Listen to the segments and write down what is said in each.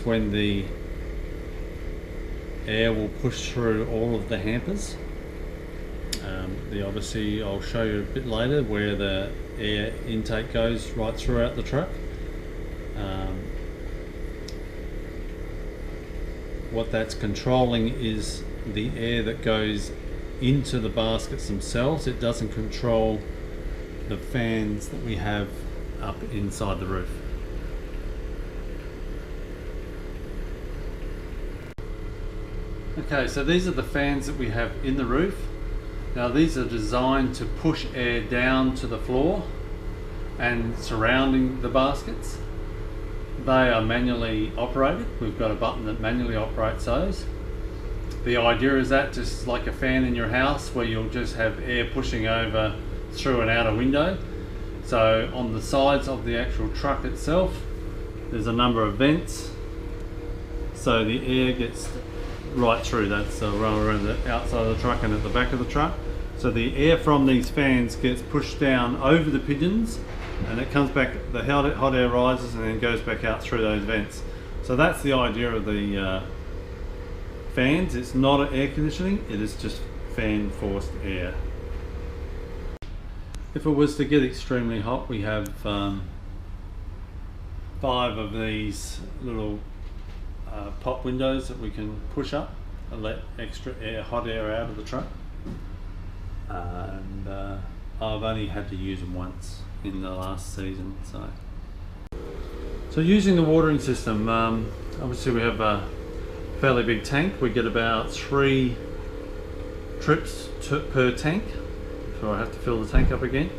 when the air will push through all of the hampers. Obviously I'll show you a bit later where the air intake goes right throughout the truck. What that's controlling is the air that goes into the baskets themselves. It doesn't control the fans that we have up inside the roof. Okay, so these are the fans that we have in the roof. Now these are designed to push air down to the floor and surrounding the baskets. They are manually operated. We've got a button that manually operates those. The idea is that just like a fan in your house where you'll just have air pushing over through and out a window. So on the sides of the actual truck itself, there's a number of vents. So the air gets right through. That's around the outside of the truck and at the back of the truck. So the air from these fans gets pushed down over the pigeons and it comes back, the hot air rises and then goes back out through those vents. So that's the idea of the fans. It's not air conditioning, it is just fan forced air. If it was to get extremely hot, we have 5 of these little pop windows that we can push up and let extra air, hot air out of the truck. And I've only had to use them once in the last season. So using the watering system, obviously we have a fairly big tank. We get about 3 trips per tank, so I have to fill the tank up again.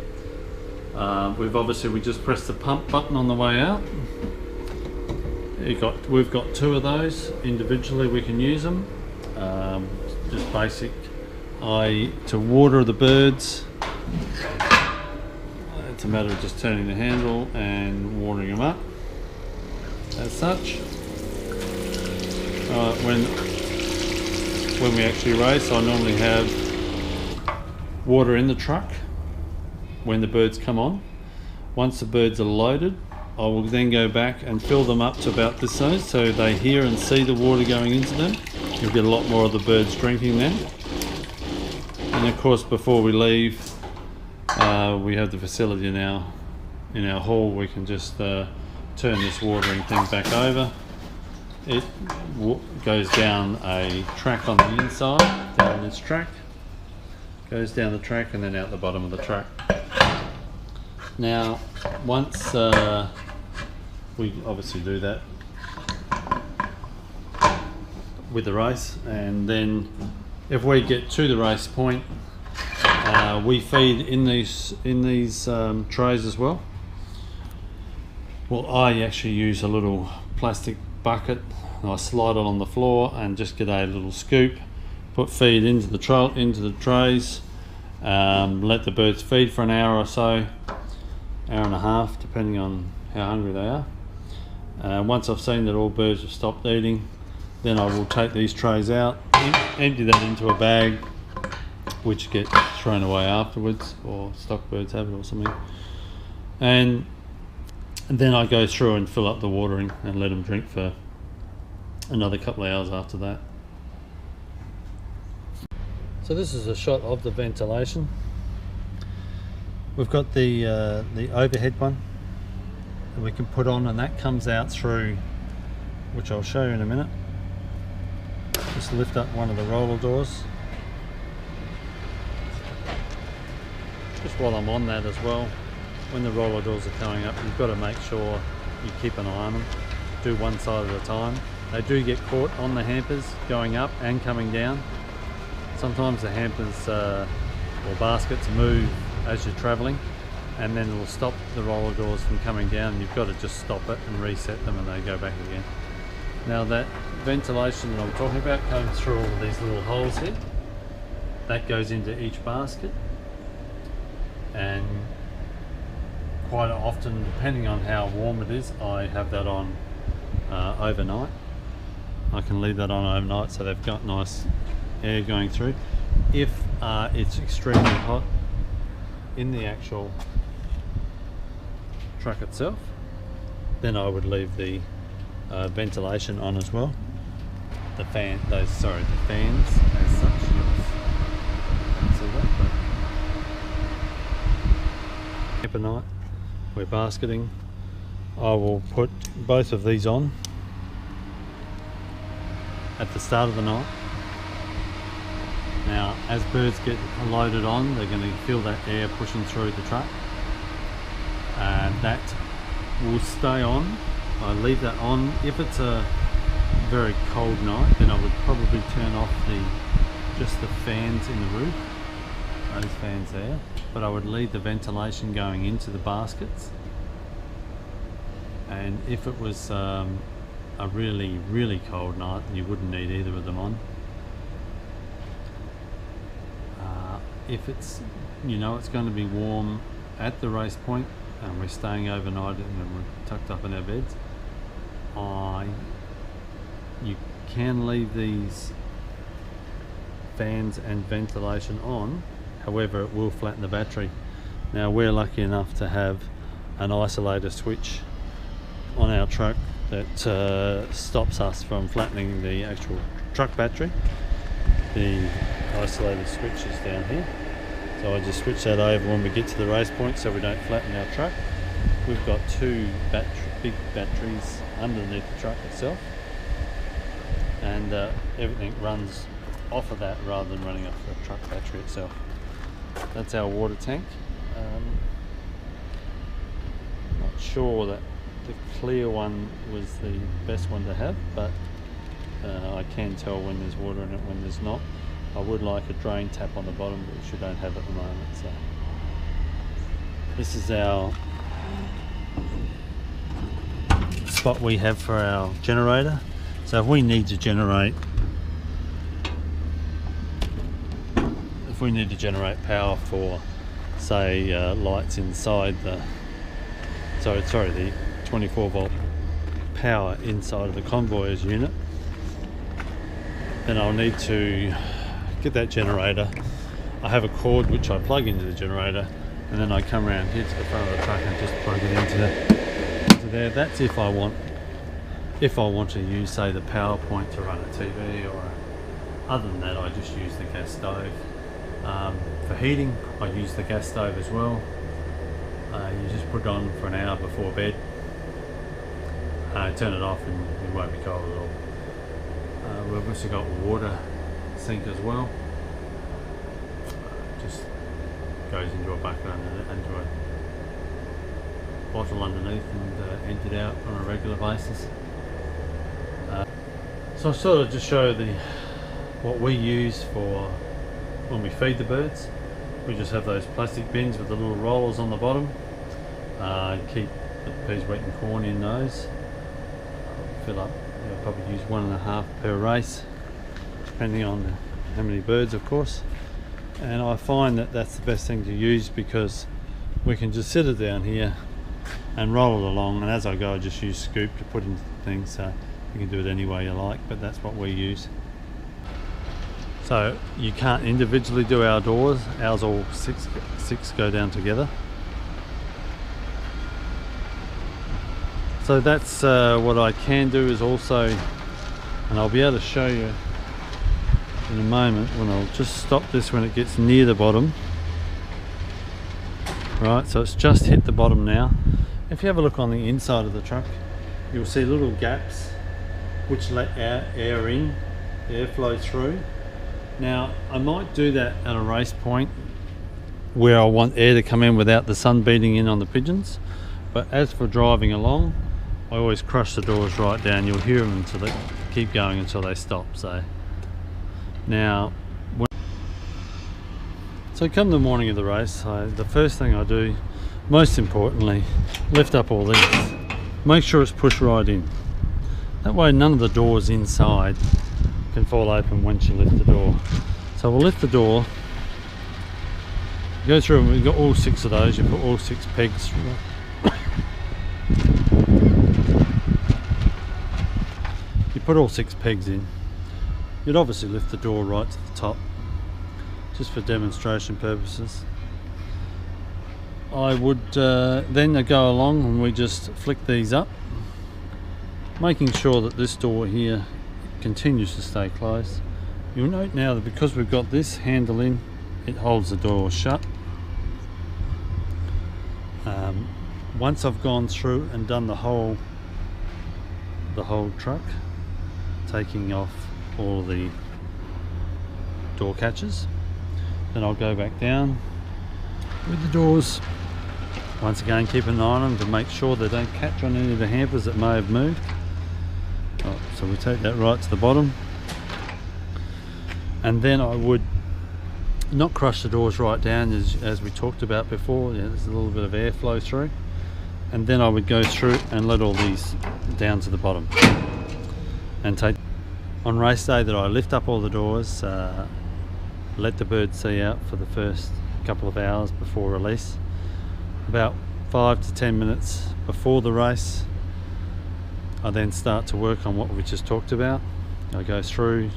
We just pressed the pump button on the way out. We've got 2 of those individually. We can use them. Just basic. To water the birds, it's a matter of just turning the handle and watering them up as such. When we actually race, I normally have water in the truck when the birds come on. Once the birds are loaded, I will then go back and fill them up to about this size so they hear and see the water going into them. You'll get a lot more of the birds drinking then. And of course, before we leave, we have the facility in our hall. We can just turn this watering thing back over. It goes down a track on the inside, down this track, goes down the track and then out the bottom of the truck. Now, once we obviously do that with the race, and then if we get to the race point, we feed in these trays as well. Well, I actually use a little plastic bucket. I slide it on the floor and just get a little scoop, put feed into the trays, let the birds feed for an hour or so, hour and a half, depending on how hungry they are. Once I've seen that all birds have stopped eating, then I will take these trays out, empty that into a bag, which gets thrown away afterwards, or stock birds have it or something. And then I go through and fill up the watering and let them drink for another couple of hours after that. So this is a shot of the ventilation. We've got the overhead one that we can put on, and that comes out through, which I'll show you in a minute. Just lift up one of the roller doors. Just while I'm on that as well, when the roller doors are going up, you've got to make sure you keep an eye on them. Do one side at a time. They do get caught on the hampers going up and coming down. Sometimes the hampers or baskets move as you're travelling, and then it will stop the roller doors from coming down. You've got to just stop it and reset them and they go back again. Now that ventilation that I'm talking about comes through all of these little holes here. That goes into each basket, and quite often, depending on how warm it is, I have that on overnight. I can leave that on overnight so they've got nice air going through. If it's extremely hot in the actual truck itself, then I would leave the ventilation on as well. The fans as such. Can't see that, but every night we're basketing. I will put both of these on at the start of the night. Now, as birds get loaded on, they're going to feel that air pushing through the truck, and that will stay on. I leave that on. If it's a very cold night, then I would probably turn off just the fans in the roof, those fans there, but I would leave the ventilation going into the baskets. And if it was a really cold night, you wouldn't need either of them on. If it's, it's going to be warm at the race point and we're staying overnight and we're tucked up in our beds, you can leave these fans and ventilation on, however it will flatten the battery. Now, we're lucky enough to have an isolator switch on our truck that stops us from flattening the actual truck battery. The isolator switch is down here, so I just switch that over when we get to the race point so we don't flatten our truck. We've got two big batteries underneath the truck itself, and everything runs off of that rather than running off the truck battery itself. That's our water tank. Not sure that the clear one was the best one to have, but I can tell when there's water in it, when there's not. I would like a drain tap on the bottom, which we don't have at the moment. So this is our spot we have for our generator. So if we need to generate power for, say, lights inside the 24 volt power inside of the convoyer's unit, then I'll need to get that generator. I have a cord which I plug into the generator, and then I come around here to the front of the truck and just plug it into there. That's if I want to use, say, the power point to run a TV, or other than that I just use the gas stove. For heating, I use the gas stove as well. You just put it on for an hour before bed, turn it off, and it won't be cold at all. We've also got a water sink as well. Just goes into a bucket into a bottle underneath and emptied out on a regular basis. So I sort of just show what we use for when we feed the birds. We just have those plastic bins with the little rollers on the bottom. Keep the peas, wheat and corn in those. Fill up, probably use 1.5 per race, depending on how many birds, of course. And I find that that's the best thing to use, because we can just sit it down here and roll it along, and as I go I just use scoop to put into things, so you can do it any way you like, but that's what we use. So you can't individually do our doors, ours all six go down together. So that's what I can do is also, and I'll be able to show you in a moment when I'll just stop this when it gets near the bottom. Right, so it's just hit the bottom now. If you have a look on the inside of the truck, you'll see little gaps which let air in, air flow through. Now, I might do that at a race point where I want air to come in without the sun beating in on the pigeons, but as for driving along, I always crush the doors right down. You'll hear them until they keep going until they stop. So now, so come the morning of the race, the first thing I do, most importantly, lift up all these. Make sure it's pushed right in. That way none of the doors inside can fall open once you lift the door. So we'll lift the door, go through, and we've got all 6 of those. You put all 6 pegs through. You put all 6 pegs in. You'd obviously lift the door right to the top, just for demonstration purposes. I would then go along and we just flick these up, making sure that this door here continues to stay closed. You'll note now that because we've got this handle in, it holds the door shut. Once I've gone through and done the whole truck, taking off all the door catches, then I'll go back down with the doors. Once again, keep an eye on them to make sure they don't catch on any of the hampers that may have moved. So we take that right to the bottom, and then I would not crush the doors right down as we talked about before. There's a little bit of airflow through, and then I would go through and let all these down to the bottom, and take on race day that I lift up all the doors, let the bird see out for the first couple of hours before release. About 5 to 10 minutes before the race, I then start to work on what we just talked about. I go through,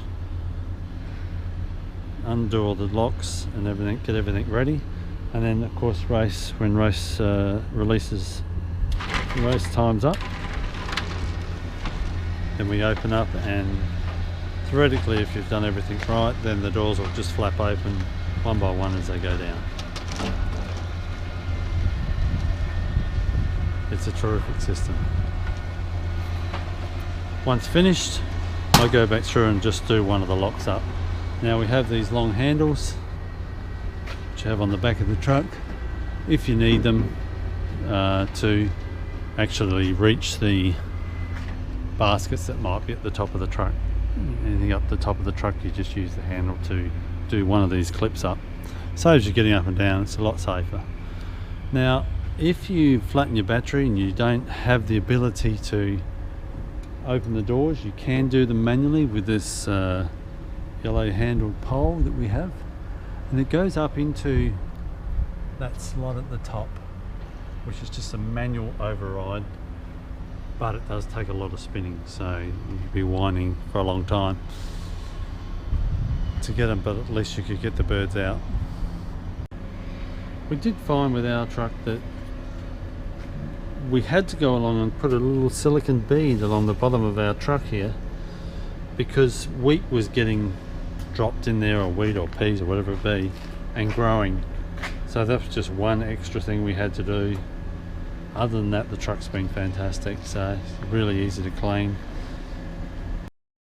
undo all the locks and everything, get everything ready, and then of course when race releases, race time's up, then we open up, and theoretically if you've done everything right, then the doors will just flap open one by one as they go down. It's a terrific system. Once finished, I go back through and just do one of the locks up. Now we have these long handles which you have on the back of the truck if you need them to actually reach the baskets that might be at the top of the truck. Anything up the top of the truck, you just use the handle to do one of these clips up. Saves you getting up and down, it's a lot safer. Now if you flatten your battery and you don't have the ability to open the doors, you can do them manually with this yellow handled pole that we have, and it goes up into that slot at the top, which is just a manual override, but it does take a lot of spinning, so you'd be whining for a long time to get them, but at least you could get the birds out. We did find with our truck that we had to go along and put a little silicon bead along the bottom of our truck here, because wheat was getting dropped in there, or wheat or peas or whatever it be, and growing. So that was just one extra thing we had to do. Other than that, the truck's been fantastic, so it's really easy to clean.